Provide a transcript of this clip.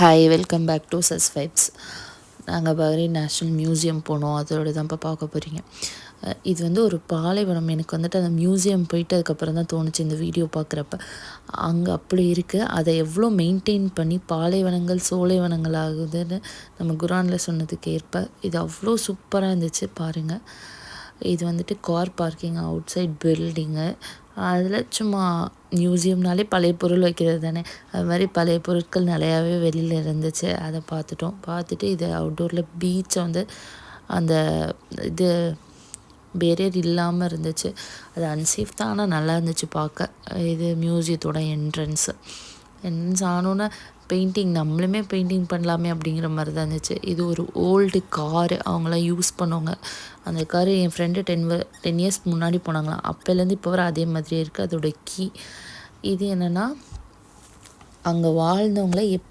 Hi welcome back to sus vibes. நாங்கள் Bahrain national museum போனோம். அதோட தான் இப்போ பார்க்க போகிறீங்க. இது வந்து ஒரு பாலைவனம். எனக்கு வந்துட்டு அந்த மியூசியம் போயிட்டு அதுக்கப்புறம் தான் தோணுச்சு இந்த வீடியோ பார்க்குறப்ப. அங்கே அப்படி இருக்குது. அதை எவ்வளோ மெயின்டைன் பண்ணி பாலைவனங்கள் சோலைவனங்கள் ஆகுதுன்னு நம்ம குரானில் சொன்னதுக்கு ஏற்ப இது அவ்வளோ சூப்பராக இருந்துச்சு பாருங்கள். இது வந்துட்டு கார் பார்க்கிங், அவுட் சைட் பில்டிங்கு. அதில் சும்மா மியூசியம்னாலே பழைய பொருள் வைக்கிறது தானே, அது மாதிரி பழைய பொருட்கள் நிறையாவே வெளியில் இருந்துச்சு. அதை பார்த்துட்டு இது அவுட்டோரில் பீச்சை வந்து அந்த இது பேரியர் இல்லாமல் இருந்துச்சு. அது அன்சேஃப் தான், ஆனால் நல்லா இருந்துச்சு பார்க்க. இது மியூசியத்தோட என்ட்ரன்ஸ் ஆனோன்னே பெயிண்டிங், நம்மளுமே பெயிண்டிங் பண்ணலாமே அப்படிங்கிற மாதிரி தான் இருந்துச்சு. இது ஒரு ஓல்டு காரு, அவங்களாம் யூஸ் பண்ணுவாங்க. அந்த காரு என் ஃப்ரெண்டு 10 இயர்ஸ் முன்னாடி போனாங்களாம். அப்போலேருந்து இப்போ வர அதே மாதிரியே இருக்குது. அதோட கீ இது என்னென்னா, அங்கே வாழ்ந்தவங்கள